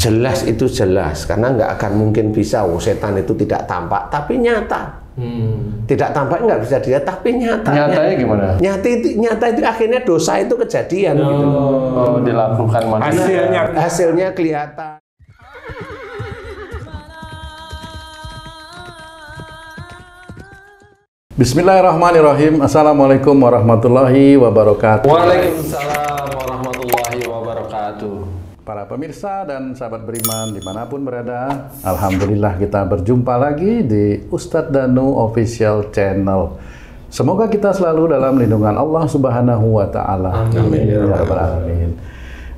Jelas itu jelas, karena nggak akan mungkin bisa. Setan itu tidak tampak, tapi nyata. Tidak tampak nggak bisa dilihat, tapi nyata. Nyatanya gimana? Nyata itu akhirnya dosa itu kejadian gitu. Dilakukan manusia. Hasilnya kelihatan. Bismillahirrahmanirrahim. Assalamualaikum warahmatullahi wabarakatuh. Waalaikumsalam warahmatullahi wabarakatuh. Para pemirsa dan sahabat beriman dimanapun berada, alhamdulillah kita berjumpa lagi di Ustadz Danu Official Channel. Semoga kita selalu dalam lindungan Allah Subhanahu wa Ta'ala. Amin ya rabbal alamin.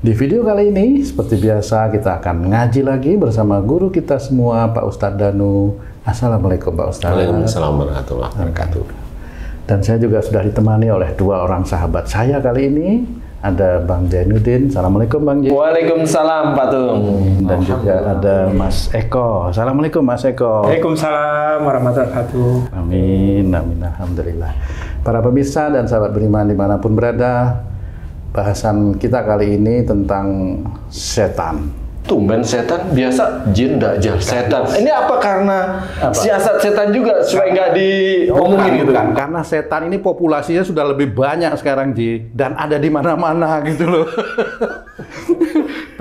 Di video kali ini, seperti biasa, kita akan ngaji lagi bersama guru kita semua, Pak Ustadz Danu. Assalamualaikum Pak Ustadz. Waalaikumsalam warahmatullahi wabarakatuh. Dan saya juga sudah ditemani oleh dua orang sahabat saya kali ini. Ada Bang Jainuddin. Assalamualaikum Bang Jainuddin. Waalaikumsalam Pak Tung. Dan juga ada Mas Eko. Assalamualaikum Mas Eko. Waalaikumsalam warahmatullahi wabarakatuh. Amin, amin, alhamdulillah. Para pemirsa dan sahabat beriman dimanapun berada, bahasan kita kali ini tentang setan. Tumben setan, biasa jin dajjal setan. Ini apa karena siasat setan juga supaya nggak diomongin gitu kan? Karena setan ini populasinya sudah lebih banyak sekarang dan ada di mana-mana gitu loh.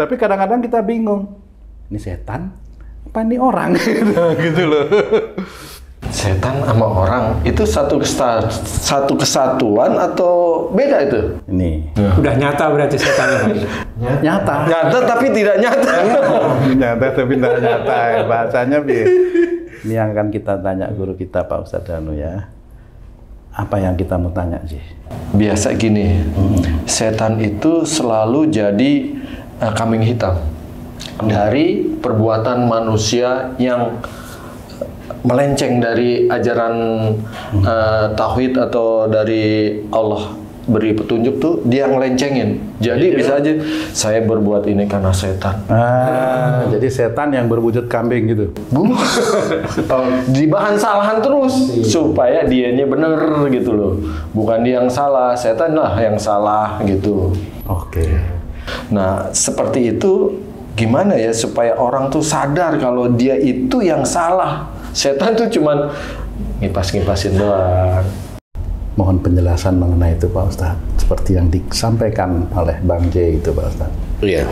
Tapi kadang-kadang kita bingung, ini setan apa ini orang gitu loh. Setan sama orang itu satu kesatuan atau beda itu? Ini Udah nyata berarti setannya. nyata. Nyata tapi tidak nyata. Nyata tapi tidak nyata ya bahasanya. Ini yang akan kita tanya guru kita Pak Ustadz Danu ya. Apa yang kita mau tanya sih? Biasa gini, setan itu selalu jadi kambing hitam dari perbuatan manusia yang melenceng dari ajaran tauhid atau dari Allah beri petunjuk tuh dia ngelencengin. Jadi bisa aja saya berbuat ini karena setan. Jadi setan yang berwujud kambing gitu. Di bahan salahan terus supaya dianya bener gitu loh. Bukan dia yang salah, setan lah yang salah gitu. Oke. Nah, seperti itu gimana ya supaya orang tuh sadar kalau dia itu yang salah. Setan tuh cuman ngipas-ngipasin doang. Mohon penjelasan mengenai itu Pak Ustadz. Seperti yang disampaikan oleh Bang J itu Pak Ustadz. Iya.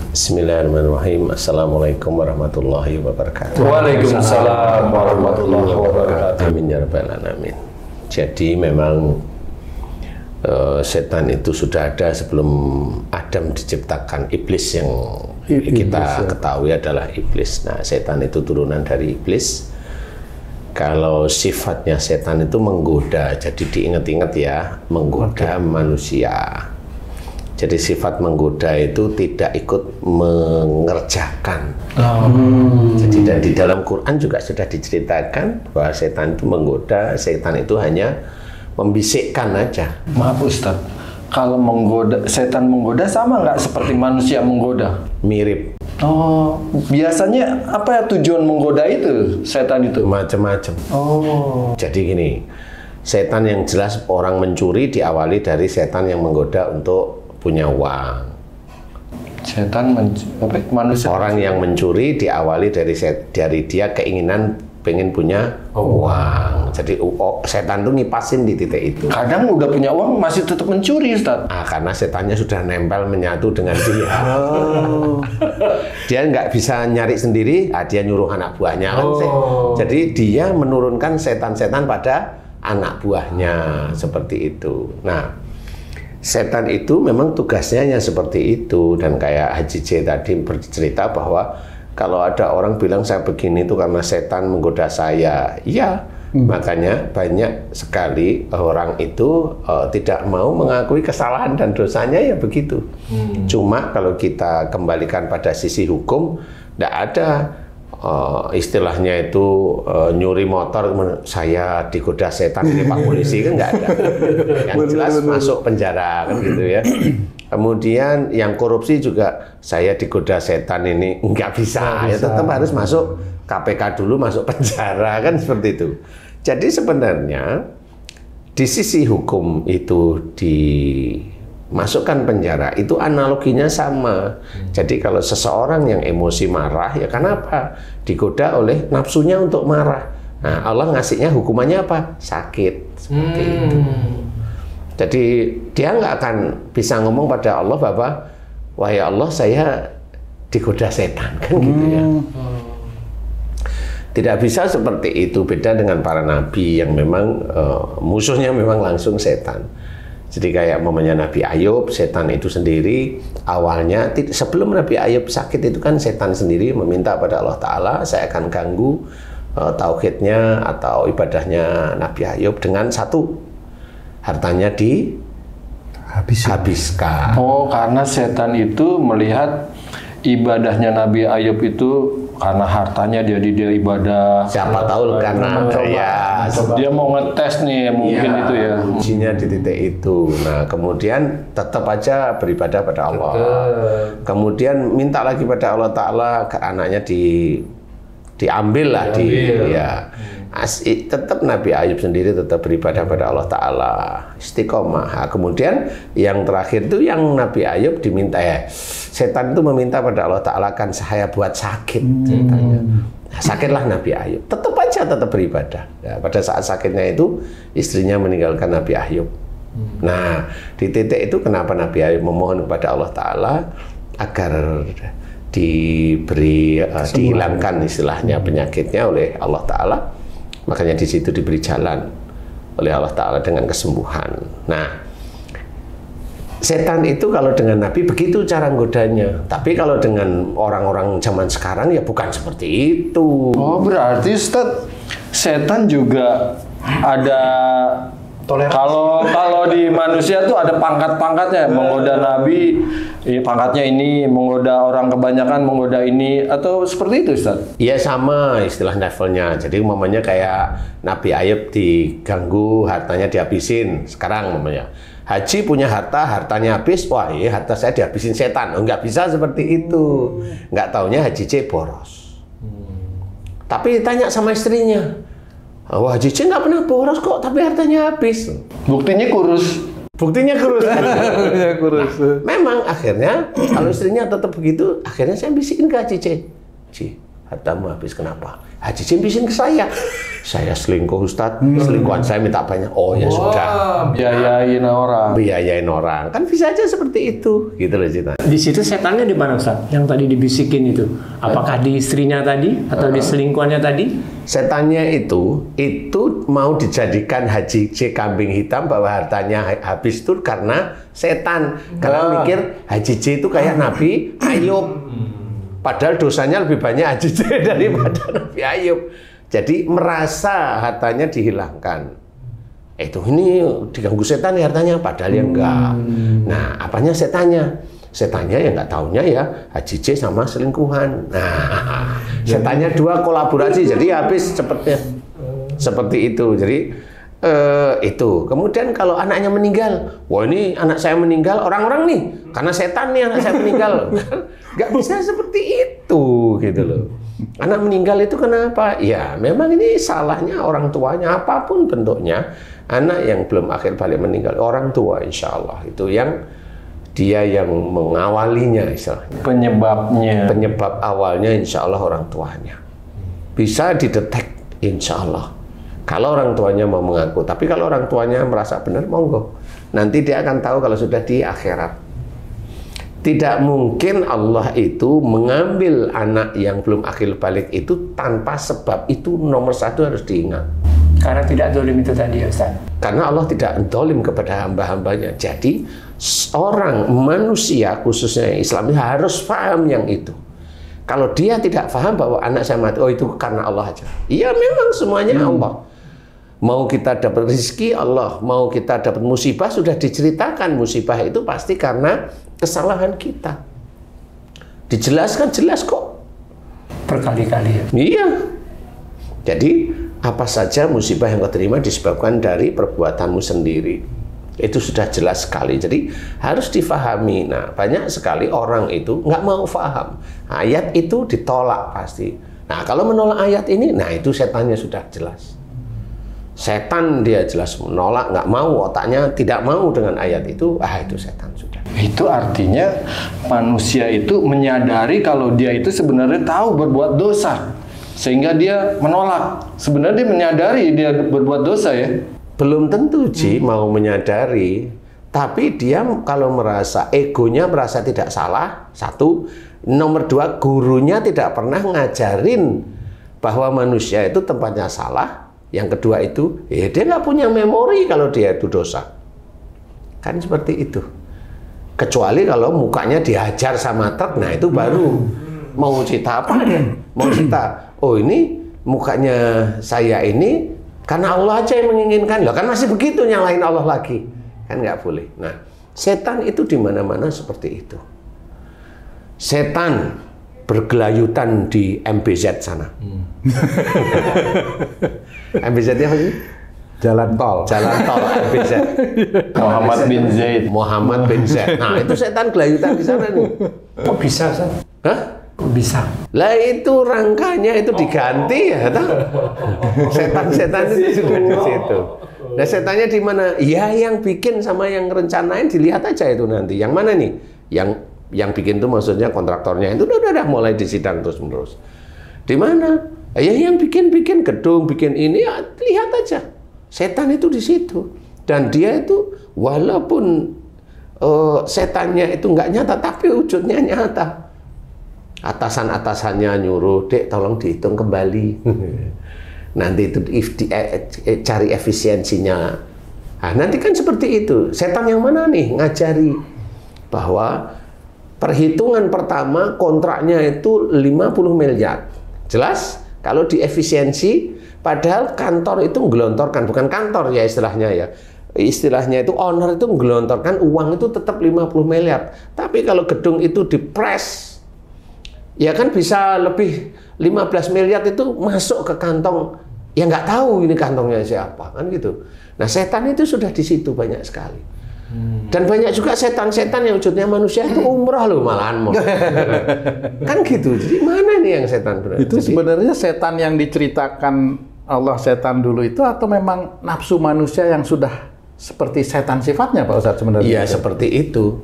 Bismillahirrahmanirrahim. Assalamualaikum warahmatullahi wabarakatuh. Waalaikumsalam warahmatullahi wabarakatuh. Amin ya rabbal alamin. Jadi memang setan itu sudah ada sebelum Adam diciptakan. Iblis yang kita ketahui adalah iblis. Nah, setan itu turunan dari iblis. Kalau sifatnya setan itu menggoda, jadi diingat-ingat ya, menggoda manusia. Jadi sifat menggoda itu tidak ikut mengerjakan. Jadi dan di dalam Quran juga sudah diceritakan bahwa setan itu menggoda, setan itu hanya membisikkan aja. Maaf Ustadz, kalau setan menggoda sama nggak seperti manusia menggoda? Mirip. Oh, biasanya apa ya tujuan menggoda itu setan itu? Macam-macam. Oh. Jadi gini, setan yang jelas orang mencuri diawali dari setan yang menggoda untuk punya uang. Setan manusia. Orang yang mencuri diawali dari dia keinginan pengen punya uang. Jadi setan tuh ngipasin di titik itu. Kadang udah punya uang masih tetap mencuri, Ustaz. Karena setannya sudah nempel menyatu dengan dia. Dia nggak bisa nyari sendiri, dia nyuruh anak buahnya kan. Jadi dia menurunkan setan-setan pada anak buahnya seperti itu. Nah, setan itu memang tugasnya yang seperti itu, dan kayak Haji J tadi bercerita bahwa kalau ada orang bilang saya begini itu karena setan menggoda saya, iya. Makanya banyak sekali orang itu tidak mau mengakui kesalahan dan dosanya ya begitu. Cuma kalau kita kembalikan pada sisi hukum, tidak ada istilahnya itu nyuri motor saya digoda setan ini Pak Polisi, kan nggak ada. Yang jelas masuk penjara kan gitu ya. Kemudian yang korupsi juga saya digoda setan ini nggak bisa, ya tetap harus masuk KPK dulu, masuk penjara kan seperti itu. Jadi sebenarnya di sisi hukum itu masukkan penjara. Itu analoginya sama. Jadi kalau seseorang yang emosi marah, ya kenapa? Digoda oleh nafsunya untuk marah. Nah, Allah ngasihnya hukumannya apa? Sakit. Seperti itu. Jadi dia nggak akan bisa ngomong pada Allah bahwa, wahai Allah, saya digoda setan, kan gitu ya. Tidak bisa seperti itu. Beda dengan para nabi yang memang musuhnya memang langsung setan. Jadi kayak mamanya Nabi Ayub, setan itu sendiri awalnya, sebelum Nabi Ayub sakit itu kan setan sendiri meminta pada Allah Ta'ala, saya akan ganggu tauhidnya atau ibadahnya Nabi Ayub dengan satu, hartanya dihabiskan. Oh, karena setan itu melihat ibadahnya Nabi Ayub itu karena hartanya dia ibadah. Siapa tahu karena dia mau ngetes nih mungkin itu ya. Ujinya di titik itu. Nah, kemudian tetap aja beribadah pada Allah. Kemudian minta lagi pada Allah Ta'ala agar anaknya diambil lah tetap Nabi Ayub sendiri tetap beribadah pada Allah Ta'ala, istiqomah. Kemudian yang terakhir itu yang Nabi Ayub diminta setan itu meminta pada Allah Ta'ala kan saya buat sakit ceritanya. Sakitlah Nabi Ayub, tetap beribadah. Ya, pada saat sakitnya itu istrinya meninggalkan Nabi Ayub. Nah, di titik itu kenapa Nabi Ayub memohon kepada Allah Ta'ala agar diberi dihilangkan istilahnya penyakitnya oleh Allah Ta'ala. Makanya di situ diberi jalan oleh Allah Ta'ala dengan kesembuhan. Nah, setan itu kalau dengan Nabi begitu cara godanya. Tapi kalau dengan orang-orang zaman sekarang ya bukan seperti itu. Oh, berarti Ustadz, setan juga ada toleransi. Kalau di manusia tuh ada pangkat-pangkatnya, menggoda Nabi, pangkatnya ini, menggoda orang kebanyakan, menggoda ini, atau seperti itu, Ustaz? Iya, sama istilah levelnya. Jadi umpamanya kayak Nabi Ayub diganggu, hartanya dihabisin. Sekarang umpamanya Haji punya hartanya habis, wah iya harta saya dihabisin setan. Oh, nggak bisa seperti itu. Nggak taunya Haji C boros. Tapi tanya sama istrinya, wah Haji C nggak pernah boros kok, tapi hartanya habis. Buktinya kurus. Nah, memang akhirnya kalau istrinya tetap begitu, akhirnya saya bisikin ke Haji C. Ci, hartamu habis kenapa? Haji C bisikin ke saya selingkuh Ustadz, selingkuhan saya minta banyak. Oh ya sudah, biayain orang, kan bisa aja seperti itu, gitu loh Cita. Di situ setannya di mana Ustadz? Yang tadi dibisikin itu, apakah di istrinya tadi atau di selingkuhannya tadi? Setannya itu mau dijadikan Haji C kambing hitam bahwa hartanya habis itu karena setan. Kalau mikir Haji C itu kayak Nabi Ayub, padahal dosanya lebih banyak Haji C daripada Nabi Ayub. Jadi merasa hartanya dihilangkan. Ini diganggu setan ya hartanya, padahal ya enggak. Nah, apanya setannya? Setannya ya nggak taunya ya Haji C sama selingkuhan. Nah, setannya dua kolaborasi, jadi habis cepetnya. Seperti itu. Jadi itu. Kemudian kalau anaknya meninggal, wah ini anak saya meninggal, orang-orang nih karena setan nih anak saya meninggal. Nggak bisa seperti itu, gitu loh. Anak meninggal itu kenapa? Ya memang ini salahnya orang tuanya, apapun bentuknya. Anak yang belum akhir balik meninggal, orang tua insya Allah itu yang dia yang mengawalinya istilahnya. Penyebab awalnya insya Allah orang tuanya. Bisa didetek insya Allah. Kalau orang tuanya mau mengaku, tapi kalau orang tuanya merasa benar, monggo. Nanti dia akan tahu kalau sudah di akhirat. Tidak mungkin Allah itu mengambil anak yang belum akhir balik itu tanpa sebab. Itu nomor satu harus diingat. Karena tidak zalim itu tadi ya Ustaz. Karena Allah tidak zalim kepada hamba-hambanya. Jadi orang manusia khususnya Islam harus paham yang itu. Kalau dia tidak paham bahwa anak saya mati, oh itu karena Allah aja. Iya memang semuanya Allah. Mau kita dapat rezeki Allah, mau kita dapat musibah, sudah diceritakan musibah itu pasti karena kesalahan kita. Dijelaskan jelas kok. Berkali-kali ya. Iya. Jadi apa saja musibah yang kau terima disebabkan dari perbuatanmu sendiri. Itu sudah jelas sekali. Jadi harus difahami. Nah, banyak sekali orang itu nggak mau paham. Ayat itu ditolak pasti. Nah, kalau menolak ayat ini, nah itu setannya sudah jelas. Setan dia jelas menolak, nggak mau, otaknya tidak mau dengan ayat itu, itu setan sudah. Itu artinya manusia itu menyadari kalau dia itu sebenarnya tahu berbuat dosa, sehingga dia menolak. Sebenarnya dia menyadari dia berbuat dosa ya? Belum tentu mau menyadari, tapi dia kalau merasa egonya merasa tidak salah, satu. Nomor dua, gurunya tidak pernah ngajarin bahwa manusia itu tempatnya salah. Yang kedua itu, dia nggak punya memori kalau dia itu dosa. Kan seperti itu. Kecuali kalau mukanya dihajar sama truk, nah itu baru. Mau cerita apa dia? Mau cerita, oh ini mukanya saya ini karena Allah aja yang menginginkan. Loh kan masih begitu nyalain Allah lagi. Kan nggak boleh. Nah, setan itu di mana-mana seperti itu. Setan bergelayutan di MBZ sana. MBZ apa sih? Jalan tol. Jalan tol MBZ. Muhammad bin Zaid. Muhammad bin Zaid. Nah, itu setan gelayutan di sana nih. Kok bisa, Ustaz? Hah? Kok bisa? Lah itu rangkanya itu diganti ya, tahu? Setan-setan itu sudah di situ. Nah, setannya di mana? Ya, yang bikin sama yang rencanain dilihat aja itu nanti. Yang mana nih? Yang bikin itu maksudnya kontraktornya itu udah mulai disidang terus-menerus. Di mana? Ya yang bikin gedung, bikin ini, ya, lihat aja. Setan itu di situ. Dan dia itu walaupun setannya itu nggak nyata, tapi wujudnya nyata. Atasan-atasannya nyuruh, Dek tolong dihitung kembali. Nanti itu cari efisiensinya. Nah, nanti kan seperti itu. Setan yang mana nih ngajari bahwa perhitungan pertama kontraknya itu 50 miliar. Jelas? Kalau di efisiensi, padahal kantor itu menggelontorkan, bukan kantor ya istilahnya ya. Istilahnya itu owner itu menggelontorkan uang itu tetap 50 miliar. Tapi kalau gedung itu dipres, ya kan bisa lebih 15 miliar itu masuk ke kantong. Ya nggak tahu ini kantongnya siapa, kan gitu. Nah setan itu sudah di situ banyak sekali. Dan banyak juga setan-setan yang wujudnya manusia itu umrah loh malahan mau. Kan gitu. Jadi mana nih yang setan benar? Itu sebenarnya setan yang diceritakan Allah setan dulu itu atau memang nafsu manusia yang sudah seperti setan sifatnya Pak Ustadz sebenarnya? Iya seperti itu.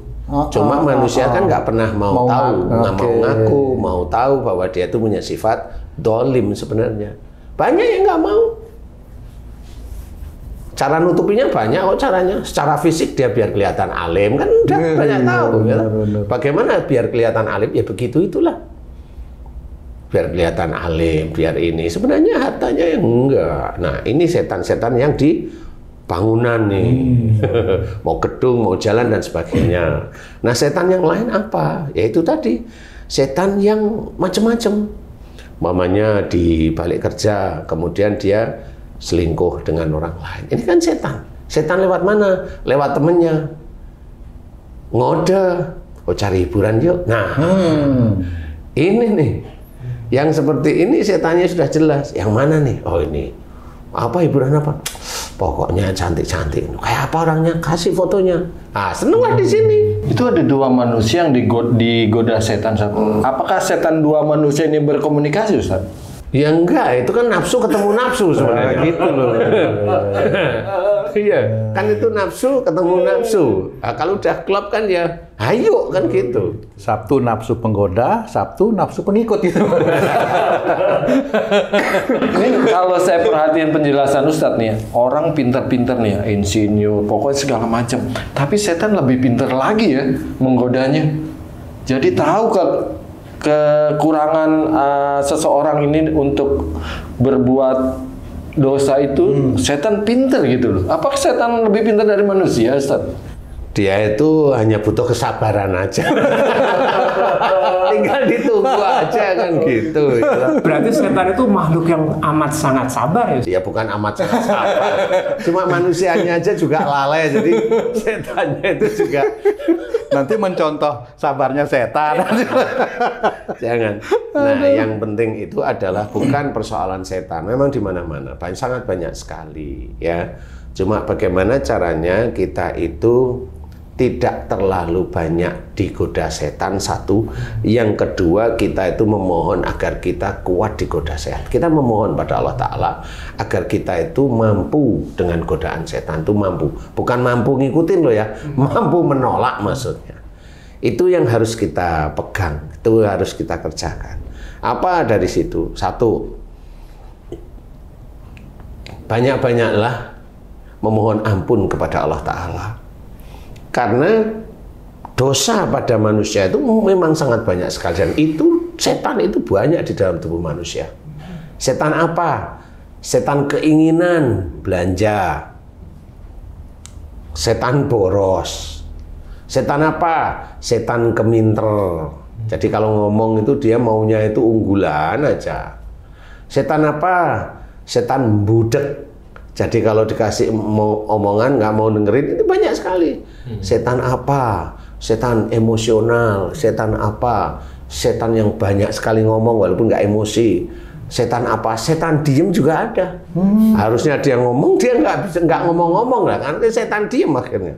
Cuma manusia kan nggak pernah mau tahu, nggak mau ngaku, mau tahu bahwa dia itu punya sifat dolim sebenarnya. Banyak yang nggak mau. Cara nutupinya banyak kok caranya. Secara fisik dia biar kelihatan alim kan udah banyak tahu. Ya. Bagaimana biar kelihatan alim? Ya begitu itulah. Biar kelihatan alim, biar ini. Sebenarnya hartanya yang enggak. Nah ini setan-setan yang di bangunan nih. Mau gedung, mau jalan dan sebagainya. Nah setan yang lain apa? Ya itu tadi. Setan yang macam-macam. Mamanya di balik kerja, kemudian dia selingkuh dengan orang lain. Ini kan setan. Setan lewat mana? Lewat temennya. Ngode. Oh cari hiburan yuk. Nah, ini nih. Yang seperti ini setannya sudah jelas. Yang mana nih? Oh ini. Apa hiburan apa? Pokoknya cantik-cantik. Kayak apa orangnya? Kasih fotonya. Ah, senenglah di sini. Itu ada dua manusia yang digoda setan. Apakah setan dua manusia ini berkomunikasi, Ustaz? Ya enggak, itu kan nafsu ketemu nafsu sebenarnya. Gitu loh. Iya, kan itu nafsu ketemu nafsu. Nah, kalau udah klop kan ya, ayo kan gitu. Sabtu nafsu penggoda, Sabtu nafsu pengikut gitu. Ini kalau saya perhatian penjelasan Ustadz nih, orang pinter-pinter nih ya, insinyur, pokoknya segala macam. Tapi setan lebih pinter lagi ya menggodanya. Jadi tahu kekurangan seseorang ini untuk berbuat dosa itu, setan pinter gitu loh. Apakah setan lebih pinter dari manusia, Ustaz? Dia itu hanya butuh kesabaran aja. Tinggal ditunggu aja kan gitu. Berarti setan itu makhluk yang amat sangat sabar ya? Ya bukan amat sangat sabar. Cuma manusianya aja juga lalai, jadi setannya itu juga. Nanti mencontoh sabarnya setan. Jangan. Nah, yang penting itu adalah bukan persoalan setan. Memang di mana-mana, sangat banyak sekali ya. Cuma bagaimana caranya kita itu tidak terlalu banyak digoda setan, satu. Yang kedua, kita itu memohon agar kita kuat digoda setan. Kita memohon pada Allah Ta'ala agar kita itu mampu dengan godaan setan, itu mampu. Bukan mampu ngikutin loh ya, mampu menolak maksudnya. Itu yang harus kita pegang, itu harus kita kerjakan. Apa dari situ? Satu, banyak-banyaklah memohon ampun kepada Allah Ta'ala. Karena dosa pada manusia itu memang sangat banyak sekali. Dan itu, setan itu banyak di dalam tubuh manusia. Setan apa? Setan keinginan belanja. Setan boros. Setan apa? Setan keminter. Jadi kalau ngomong itu dia maunya itu unggulan aja. Setan apa? Setan budek. Jadi kalau dikasih omongan nggak mau dengerin, itu banyak sekali. Setan apa? Setan emosional. Setan apa? Setan yang banyak sekali ngomong walaupun nggak emosi. Setan apa? Setan diem juga ada. Harusnya dia ngomong, dia nggak ngomong-ngomong lah, karena setan diem akhirnya.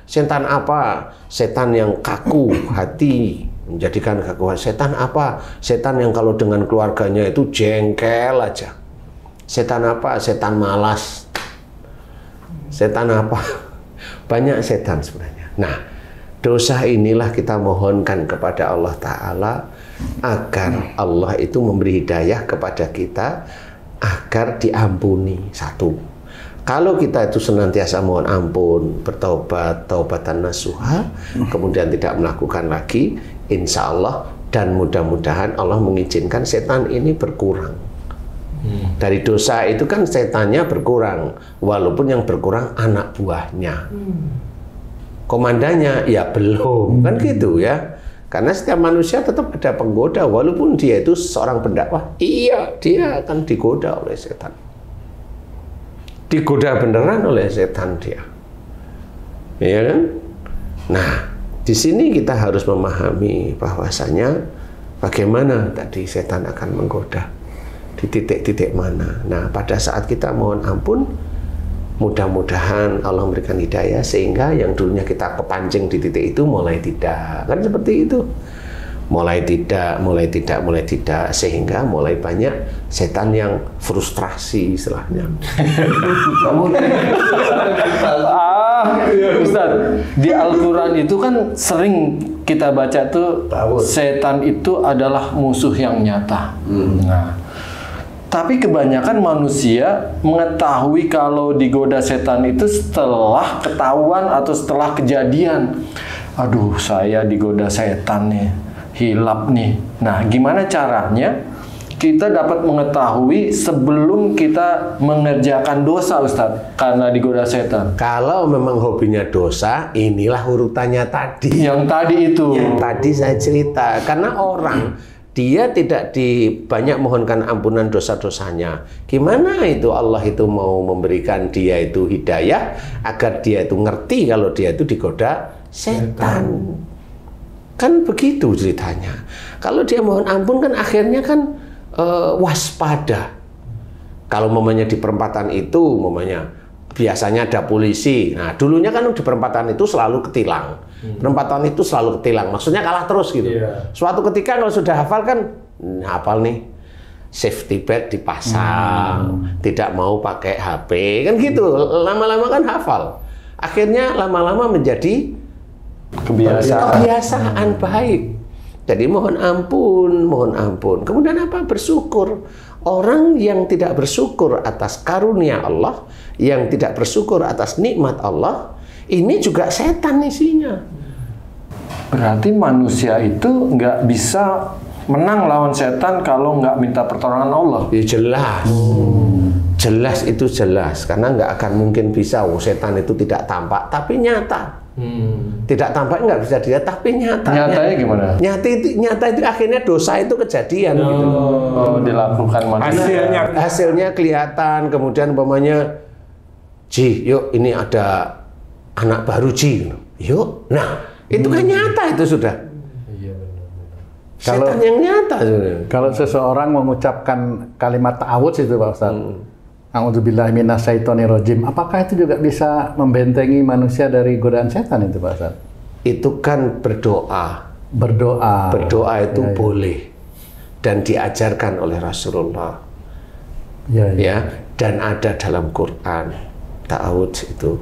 Setan apa? Setan yang kaku hati, menjadikan kaku. Setan apa? Setan yang kalau dengan keluarganya itu jengkel aja. Setan apa? Setan malas. Setan apa? Banyak setan sebenarnya. Nah, dosa inilah kita mohonkan kepada Allah Ta'ala agar Allah itu memberi hidayah kepada kita agar diampuni. Satu, kalau kita itu senantiasa mohon ampun, bertaubat, taubatan nasuha, kemudian tidak melakukan lagi, insya Allah dan mudah-mudahan Allah mengizinkan setan ini berkurang. Dari dosa itu kan setannya berkurang, walaupun yang berkurang anak buahnya. Komandannya ya belum, kan gitu ya. Karena setiap manusia tetap ada penggoda, walaupun dia itu seorang pendakwah, iya dia akan digoda oleh setan. Digoda beneran oleh setan dia. Iya kan? Nah, di sini kita harus memahami bahwasanya bagaimana tadi setan akan menggoda. Di titik-titik mana. Nah, pada saat kita mohon ampun, mudah-mudahan Allah memberikan hidayah sehingga yang dulunya kita kepancing di titik itu mulai tidak. Kan seperti itu. Mulai tidak, sehingga mulai banyak setan yang frustrasi istilahnya. Ustaz, di Al-Quran itu kan sering kita baca tuh setan itu adalah musuh yang nyata. Nah, tapi kebanyakan manusia mengetahui kalau digoda setan itu setelah ketahuan atau setelah kejadian. Aduh, saya digoda setan nih, hilap nih. Nah, gimana caranya kita dapat mengetahui sebelum kita mengerjakan dosa, Ustadz, karena digoda setan? Kalau memang hobinya dosa, inilah urutannya tadi. Yang tadi itu. Yang tadi saya cerita. Karena orang dia tidak banyak mohonkan ampunan dosa-dosanya. Gimana itu Allah itu mau memberikan dia itu hidayah agar dia itu ngerti kalau dia itu digoda setan. Kan begitu ceritanya. Kalau dia mohon ampun kan akhirnya kan waspada. Kalau momennya di perempatan itu, momennya biasanya ada polisi. Nah, dulunya kan di perempatan itu selalu ketilang. Perempatan itu selalu ketilang. Maksudnya kalah terus gitu. Suatu ketika kalau sudah hafal kan, hafal nih, safety belt dipasang, tidak mau pakai HP, kan gitu. Lama-lama kan hafal. Akhirnya lama-lama menjadi kebiasaan baik. Jadi mohon ampun. Kemudian apa? Bersyukur. Orang yang tidak bersyukur atas karunia Allah, yang tidak bersyukur atas nikmat Allah, ini juga setan isinya. Berarti manusia itu nggak bisa menang lawan setan kalau nggak minta pertolongan Allah. Ya jelas. Jelas itu jelas. Karena nggak akan mungkin bisa. Setan itu tidak tampak, tapi nyata. Tidak tampak nggak bisa dilihat, tapi nyata. Nyatanya gimana? Nyata itu akhirnya dosa itu kejadian gitu. Dilakukan manusia. Hasilnya kelihatan. Kemudian umpamanya, Ji, yuk ini ada anak baru Ji. Yuk, nah itu kan nyata itu sudah. Setan yang nyata sebenarnya. Kalau seseorang mengucapkan kalimat ta'awudz itu Pak Ustaz, A'udzubillahi minasyaitonirrajim, apakah itu juga bisa membentengi manusia dari godaan setan itu Pak Ustaz? itu kan berdoa. Berdoa. Berdoa itu boleh dan diajarkan oleh Rasulullah. Ya, dan ada dalam Quran. Ta'awudz itu.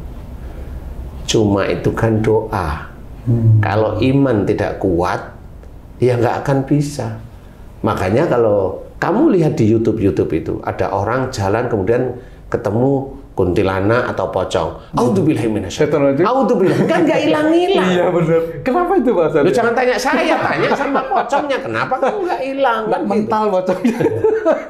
Cuma itu kan doa. Kalau iman tidak kuat, ya nggak akan bisa. Makanya kalau kamu lihat di YouTube itu, ada orang jalan kemudian ketemu kuntilanak atau pocong. Auzubillahi minasyaitonir rajim. Auzubillah. Kan nggak hilang-hilang. Iya benar. Kenapa itu Pak Ustadz? Lu jangan tanya saya, tanya sama pocongnya. Kenapa kamu nggak hilang? Nggak mental pocongnya.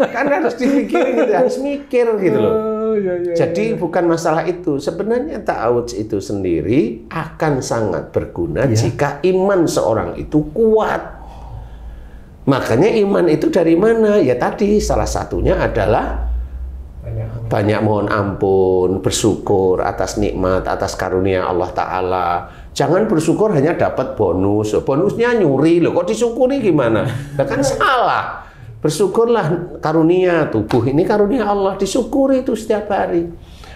Kan harus dipikirin gitu, harus mikir gitu loh. Iya. Jadi bukan masalah itu. Sebenarnya ta'awudz itu sendiri akan sangat berguna jika iman seorang itu kuat. Makanya iman itu dari mana? Ya tadi salah satunya adalah banyak mohon ampun, bersyukur atas nikmat, atas karunia Allah Ta'ala. Jangan bersyukur hanya dapat bonus. Bonusnya nyuri loh, kok disyukuri gimana? Nah, kan salah. Bersyukurlah karunia tubuh ini karunia Allah, disyukuri itu setiap hari.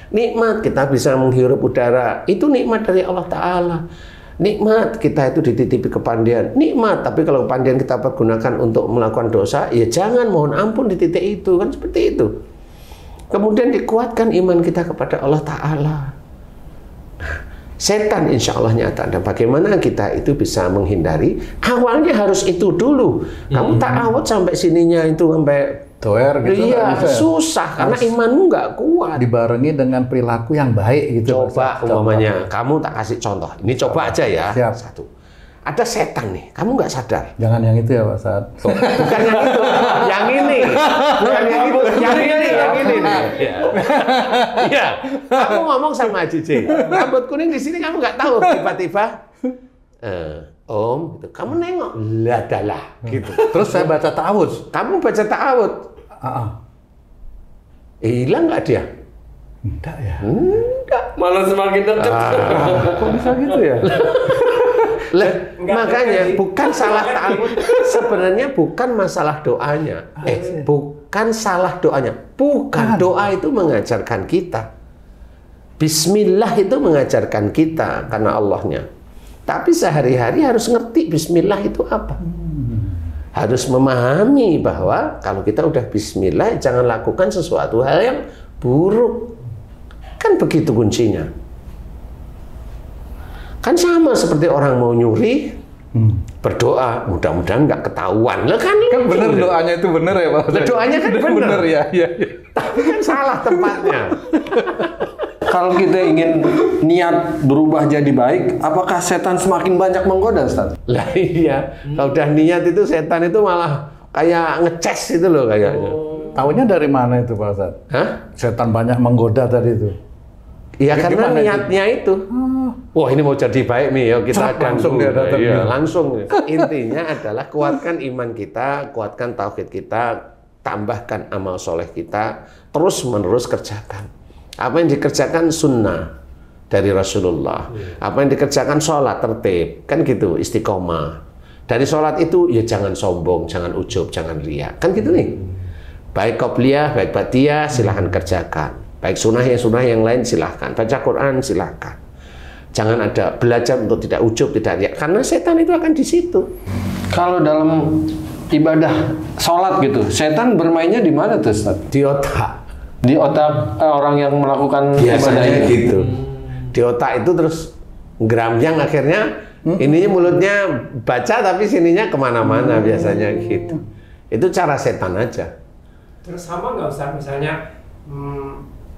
Nikmat kita bisa menghirup udara, itu nikmat dari Allah Ta'ala. Nikmat kita itu dititipi kepandian, nikmat. Tapi kalau kepandian kita pergunakan untuk melakukan dosa, ya jangan, mohon ampun di titik itu, kan seperti itu. Kemudian dikuatkan iman kita kepada Allah Ta'ala. Setan insya Allah nyata. Dan bagaimana kita itu bisa menghindari? Awalnya harus itu dulu. Kamu ta'awudz sampai sininya itu sampai doer gitu. Iya, susah karena imanmu nggak kuat. Dibarengi dengan perilaku yang baik gitu. Coba umpamanya, kamu tak kasih contoh. Ini coba aja ya. Siap. Satu. Ada setan nih, kamu nggak sadar. Jangan yang itu ya Pak Ustad. Oh, bukan yang itu, yang ini. Bukan yang itu, yang ini nih. Iya. Kamu ngomong sama Cici, rambut kuning di sini kamu nggak tahu. Tiba-tiba, Om, gitu. Kamu nengok, lah, gitu. Terus saya baca ta'awudz. Kamu baca ta'awudz. Hilang nggak dia? Enggak ya. Enggak. Malah semakin dekat. Kok bisa gitu ya? Makanya bukan salah ta'awudz, sebenarnya bukan masalah doanya. Bukan salah doanya. Bukan, doa itu mengajarkan kita. Bismillah itu mengajarkan kita karena Allahnya. Tapi sehari-hari harus ngerti bismillah itu apa. Harus memahami bahwa kalau kita udah bismillah, jangan lakukan sesuatu hal yang buruk. Kan begitu kuncinya. Kan sama seperti orang mau nyuri, berdoa, mudah-mudahan nggak ketahuan. Lah kan bener doanya itu bener ya Pak. Doanya kan bener ya. Tapi kan salah tempatnya. Kalau kita ingin niat berubah jadi baik, apakah setan semakin banyak menggoda, Ustaz? Lah iya, kalau udah niat itu setan itu malah kayak ngeces itu loh kayaknya. Taunya dari mana itu Pak Ustaz? Hah? Setan banyak menggoda tadi itu. Iya karena niatnya itu. Wah ini mau jadi baik nih, ya kita akan langsung dia datang. Iya, langsung. Intinya adalah kuatkan iman kita, kuatkan tauhid kita, tambahkan amal soleh kita, terus menerus kerjakan. Apa yang dikerjakan sunnah dari Rasulullah. Apa yang dikerjakan sholat tertib, kan gitu, istiqomah. Dari sholat itu ya jangan sombong, jangan ujub, jangan riak, kan gitu nih. Baik qobliyah, baik ba'diyah, silahkan kerjakan. Baik sunnah yang lain silahkan. Baca Quran silahkan. Jangan ada belajar untuk tidak ujub, tidak riak. Karena setan itu akan di situ. Kalau dalam ibadah sholat gitu, setan bermainnya di mana tuh, Ustaz? Di otak. Di otak orang yang melakukan ibadah Biasanya ini. gitu. Di otak itu terus geramjang akhirnya ininya mulutnya baca tapi sininya kemana-mana biasanya gitu. Itu cara setan aja. Terus sama nggak Ustaz, misalnya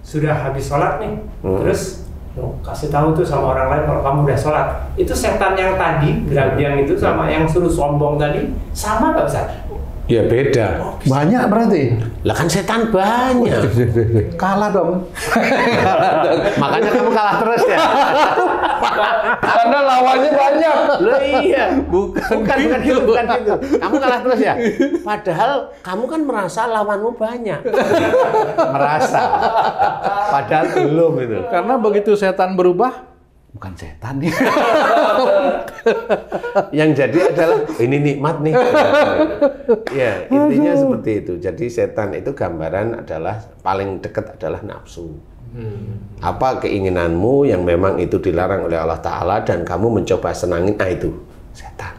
sudah habis sholat nih, terus kasih tahu tuh sama orang lain kalau kamu udah sholat. Itu setan yang tadi, geramjang itu sama yang suruh sombong tadi, sama nggak Ustaz? Ya beda. Banyak berarti. Lah kan setan banyak. Kalah dong. Makanya kamu kalah terus ya. Karena lawannya banyak. Loh iya. Bukan gitu. Kamu kalah terus ya. Padahal kamu kan merasa lawanmu banyak. Merasa. Padahal belum itu. Karena begitu setan berubah, bukan setan nih. Yang jadi adalah ini nikmat nih. Ya, intinya seperti itu. Jadi setan itu gambaran adalah paling dekat adalah nafsu. Apa keinginanmu yang memang itu dilarang oleh Allah Ta'ala dan kamu mencoba senangin, nah itu setan.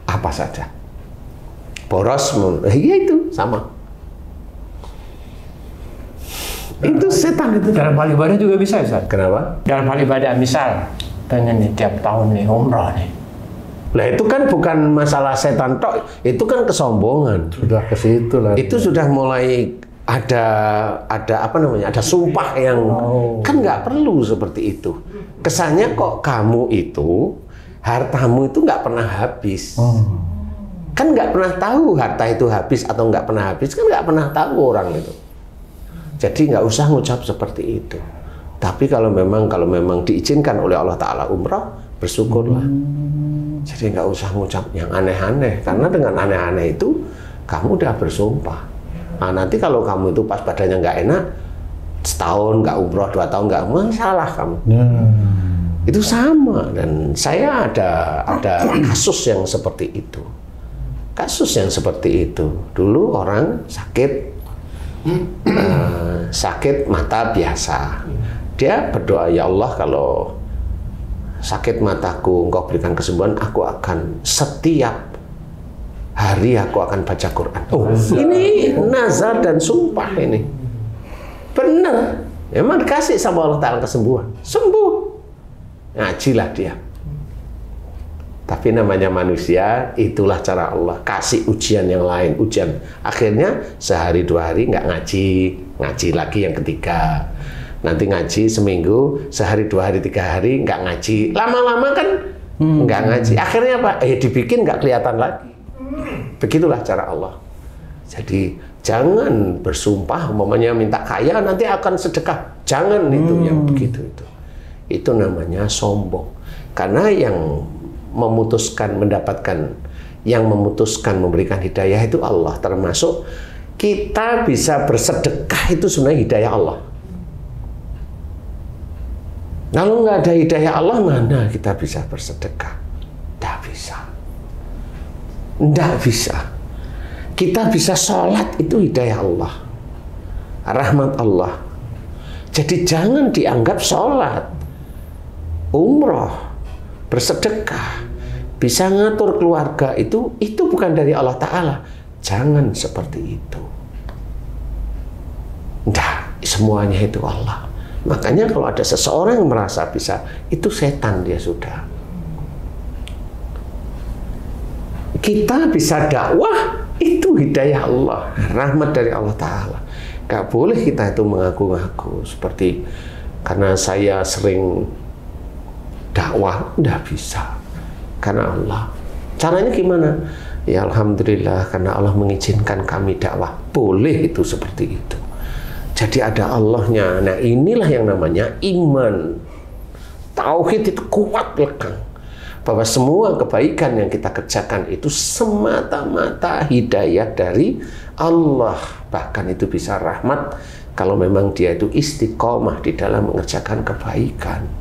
Apa saja. Boros, ya itu sama. Itu setan itu. Dalam hal ibadah juga bisa, Ustaz. Kenapa? Dalam hal ibadah, misal pengen nih tiap tahun nih umroh nih. Lah itu kan bukan masalah setan tok, itu kan kesombongan. Sudah ke situ lah. Itu sudah mulai ada apa namanya? Ada sumpah yang kan nggak perlu seperti itu. Kesannya kok kamu itu hartamu itu nggak pernah habis. Kan nggak pernah tahu harta itu habis atau nggak pernah habis, kan nggak pernah tahu orang itu. Jadi nggak usah ngucap seperti itu. Tapi kalau memang diizinkan oleh Allah Ta'ala umrah, bersyukurlah. Jadi nggak usah ngucap yang aneh-aneh, karena dengan aneh-aneh itu kamu udah bersumpah. Nah, nanti kalau kamu itu pas badannya nggak enak, setahun nggak umroh, 2 tahun nggak, masalah kamu. Itu sama. Dan saya ada kasus yang seperti itu. Kasus yang seperti itu. Dulu orang sakit mata biasa. Dia berdoa, ya Allah, kalau sakit mataku Engkau berikan kesembuhan, aku akan setiap hari aku akan baca Quran. Ini nazar dan sumpah ini. Benar. Memang dikasih sama Allah Ta'ala kesembuhan. Sembuh. Ngajilah dia. Tapi namanya manusia, itulah cara Allah. Kasih ujian yang lain, ujian. Akhirnya sehari 2 hari nggak ngaji. Ngaji lagi yang ketiga. Nanti ngaji seminggu, sehari 2 hari 3 hari nggak ngaji. Lama-lama kan nggak ngaji. Akhirnya apa? Dibikin nggak kelihatan lagi. Begitulah cara Allah. Jadi jangan bersumpah, umpamanya minta kaya nanti akan sedekah. Jangan itu yang begitu itu. Itu namanya sombong. Karena yang memutuskan memberikan hidayah itu Allah. Termasuk kita bisa bersedekah itu sebenarnya hidayah Allah. Kalau nggak ada hidayah Allah, mana kita bisa bersedekah? Tidak bisa. Tidak bisa. Kita bisa sholat, itu hidayah Allah. Rahmat Allah. Jadi jangan dianggap sholat, umroh, bersedekah, bisa ngatur keluarga, itu bukan dari Allah Ta'ala. Jangan seperti itu. Tidak, semuanya itu Allah. Makanya kalau ada seseorang yang merasa bisa, itu setan dia sudah. Kita bisa dakwah, itu hidayah Allah, rahmat dari Allah Ta'ala. Gak boleh kita itu mengaku-ngaku seperti karena saya sering dakwah, udah bisa karena Allah. Caranya gimana? Ya Alhamdulillah, karena Allah mengizinkan kami dakwah. Boleh itu seperti itu. Jadi ada Allahnya. Nah, inilah yang namanya iman. Tauhid itu kuat lekang. Bahwa semua kebaikan yang kita kerjakan itu semata-mata hidayah dari Allah. Bahkan itu bisa rahmat kalau memang dia itu istiqomah di dalam mengerjakan kebaikan.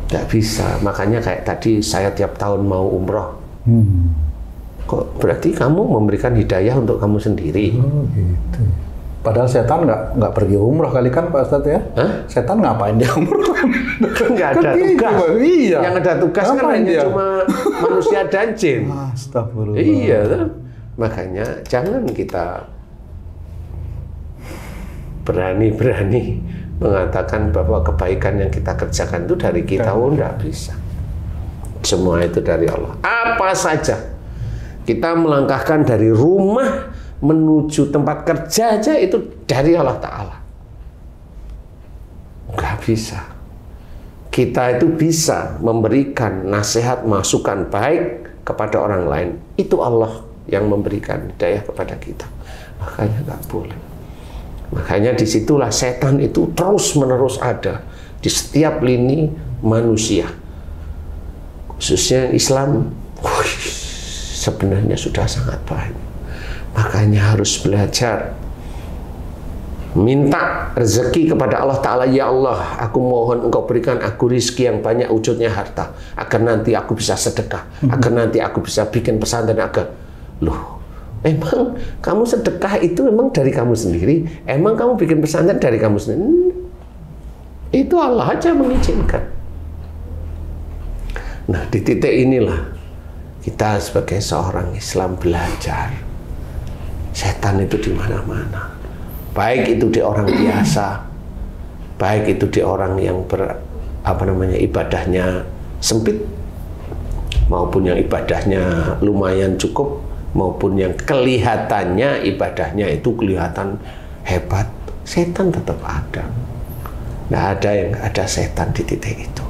Tidak bisa. Makanya kayak tadi saya tiap tahun mau umroh. Kok berarti kamu memberikan hidayah untuk kamu sendiri? Oh gitu. Padahal setan nggak pergi umroh kali kan Pak Ustadz ya? Hah? Setan ngapain dia umroh? Nggak ada tugas. Iya. Yang ada tugas kan hanya cuma manusia dan jin. Astagfirullah. Iya, tuh. Makanya jangan kita berani-berani mengatakan bahwa kebaikan yang kita kerjakan itu dari kita. Oh, nggak bisa. Semua itu dari Allah. Apa saja. Kita melangkahkan dari rumah menuju tempat kerja aja itu dari Allah Ta'ala. Nggak bisa. Kita itu bisa memberikan nasihat, masukan baik kepada orang lain. Itu Allah yang memberikan hidayah kepada kita. Makanya nggak boleh. Makanya disitulah setan itu terus-menerus ada di setiap lini manusia. Khususnya Islam, sebenarnya sudah sangat baik. Makanya harus belajar minta rezeki kepada Allah Ta'ala. Ya Allah, aku mohon Engkau berikan aku rizki yang banyak wujudnya harta, agar nanti aku bisa sedekah, agar nanti aku bisa bikin pesantren, agar loh, Emang kamu sedekah itu memang dari kamu sendiri? Emang kamu bikin pesantren dari kamu sendiri? Itu Allah aja mengizinkan. Nah, di titik inilah kita sebagai seorang Islam belajar. Setan itu di mana-mana. Baik itu di orang biasa, baik itu di orang yang ibadahnya sempit, maupun yang ibadahnya lumayan cukup, maupun yang kelihatannya ibadahnya itu kelihatan hebat, setan tetap ada. Nggak ada yang ada setan di titik itu.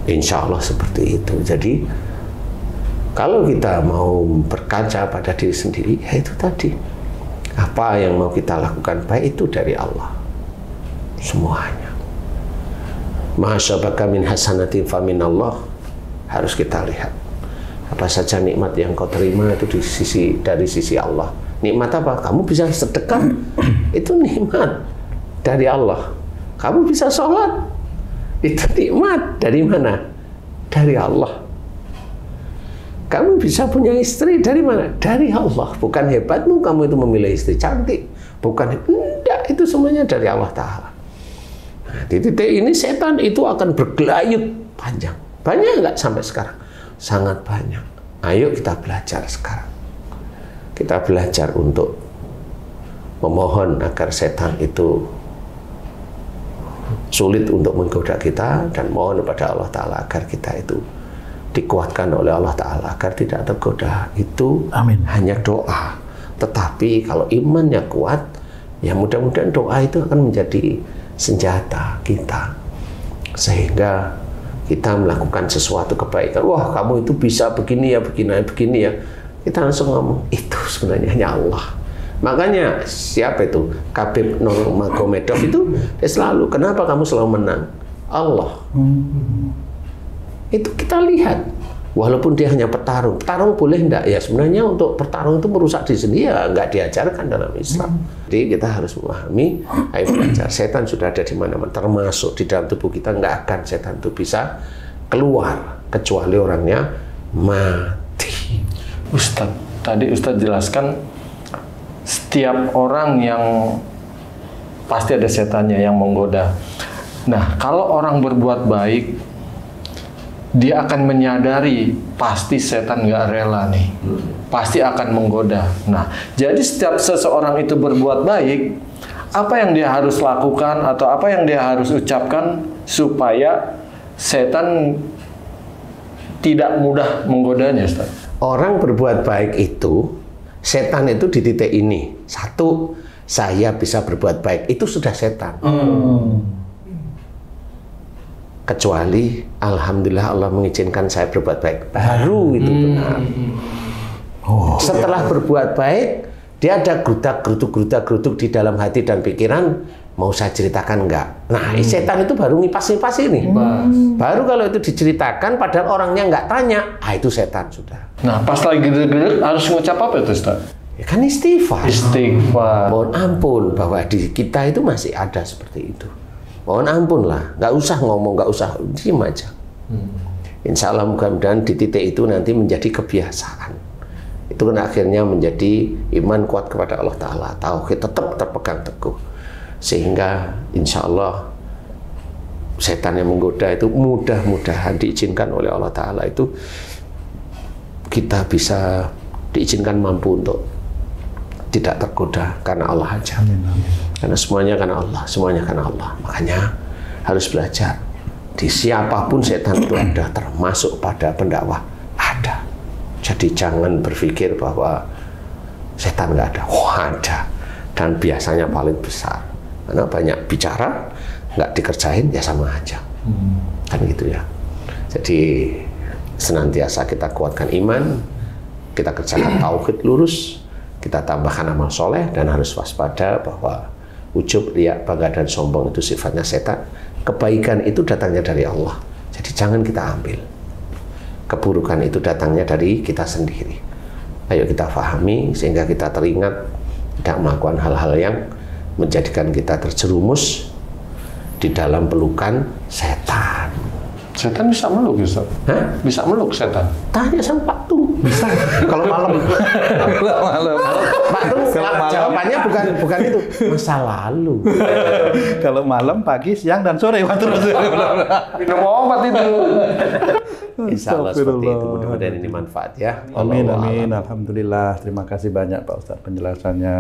Insya Allah seperti itu. Jadi kalau kita mau berkaca pada diri sendiri, ya itu tadi. Apa yang mau kita lakukan baik itu dari Allah. Semuanya. Ma syabaka min hasanatin fa min Allah. Harus kita lihat. Apa saja nikmat yang kau terima itu dari sisi Allah. Nikmat apa? Kamu bisa sedekah. Itu nikmat dari Allah. Kamu bisa sholat. Itu nikmat dari mana? Dari Allah. Kamu bisa punya istri dari mana? Dari Allah. Bukan hebatmu kamu itu memilih istri cantik. Bukan, enggak, itu semuanya dari Allah Ta'ala. Nah, di titik ini setan itu akan bergelayut panjang. Banyak nggak sampai sekarang? Sangat banyak. Ayo kita belajar sekarang. Kita belajar untuk memohon agar setan itu sulit untuk menggoda kita, dan mohon kepada Allah Ta'ala agar kita itu dikuatkan oleh Allah Ta'ala agar tidak tergoda. Itu Amin. Hanya doa. Tetapi kalau imannya kuat, ya mudah-mudahan doa itu akan menjadi senjata kita, sehingga kita melakukan sesuatu kebaikan. Wah, kamu itu bisa begini ya, begini ya. Kita langsung ngomong, itu sebenarnya hanya Allah. Makanya siapa itu? Khabib Nurmagomedov itu dia selalu, kenapa kamu selalu menang? Allah. Itu kita lihat. Walaupun dia hanya petarung boleh enggak? Ya sebenarnya untuk pertarung itu merusak diri sendiri, ya enggak diajarkan dalam Islam. Jadi kita harus memahami, ayo belajar. Setan sudah ada di mana-mana, termasuk di dalam tubuh kita. Enggak akan setan itu bisa keluar kecuali orangnya mati. Ustadz, tadi Ustadz jelaskan setiap orang yang pasti ada setannya yang menggoda. Nah, kalau orang berbuat baik, dia akan menyadari pasti setan nggak rela nih, pasti akan menggoda. Nah, jadi setiap seseorang itu berbuat baik, apa yang dia harus lakukan atau apa yang dia harus ucapkan supaya setan tidak mudah menggodanya, Ustaz? Orang berbuat baik itu, setan itu di titik ini. Satu, saya bisa berbuat baik, itu sudah setan. Kecuali alhamdulillah Allah mengizinkan saya berbuat baik, baru itu benar. Setelah berbuat baik, dia ada gerutuk di dalam hati dan pikiran, mau saya ceritakan enggak? Nah, setan itu baru ngipas-ngipas ini. Baru kalau itu diceritakan padahal orangnya enggak tanya, itu setan sudah. Nah, pas lagi gede-gede harus ngucap apa itu, Ustaz? Ya kan istighfar. Istighfar. Mohon ampun bahwa di kita itu masih ada seperti itu. Mohon ampun lah, nggak usah ngomong, nggak usah, diam aja. Insya Allah mudah-mudahan di titik itu nanti menjadi kebiasaan. Itu kan akhirnya menjadi iman kuat kepada Allah Ta'ala. Tauhid tetap terpegang teguh. Sehingga insya Allah setan yang menggoda itu mudah-mudahan diizinkan oleh Allah Ta'ala itu kita bisa diizinkan mampu untuk tidak tergoda karena Allah aja. Karena semuanya karena Allah, semuanya karena Allah. Makanya harus belajar. Di siapapun setan itu ada, termasuk pada pendakwah ada. Jadi jangan berpikir bahwa setan nggak ada. Wah, ada. Dan biasanya paling besar. Karena banyak bicara, nggak dikerjain, ya sama aja. Kan gitu ya. Jadi senantiasa kita kuatkan iman, kita kerjakan tauhid lurus, kita tambahkan amal soleh, dan harus waspada bahwa ujub, riya, bangga, dan sombong itu sifatnya setan. Kebaikan itu datangnya dari Allah. Jadi jangan kita ambil. Keburukan itu datangnya dari kita sendiri. Ayo kita fahami sehingga kita teringat tidak melakukan hal-hal yang menjadikan kita terjerumus di dalam pelukan setan. Setan bisa meluk, Ustaz? Hah? Bisa meluk setan? Tanya sama Pak Tung. Bisa. Kalau malam. Kalau malam. Pak tuh jawabannya bukan itu, masa lalu. Kalau malam, pagi, siang, dan sore. Terus. Minum obat itu. Insya Allah seperti itu, mudah-mudahan ini manfaat ya. Amin, amin. Alhamdulillah. Terima kasih banyak Pak Ustadz penjelasannya.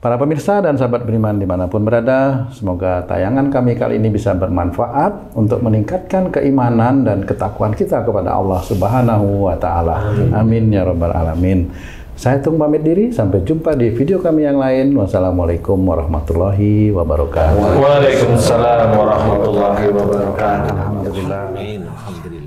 Para pemirsa dan sahabat beriman dimanapun berada, semoga tayangan kami kali ini bisa bermanfaat untuk meningkatkan keimanan dan ketakwaan kita kepada Allah Subhanahu wa Ta'ala. Amin ya Rabbal Alamin. Saya Tung pamit diri, sampai jumpa di video kami yang lain. Wassalamualaikum warahmatullahi wabarakatuh. Waalaikumsalam warahmatullahi wabarakatuh. Alhamdulillah. Amin. Alhamdulillah.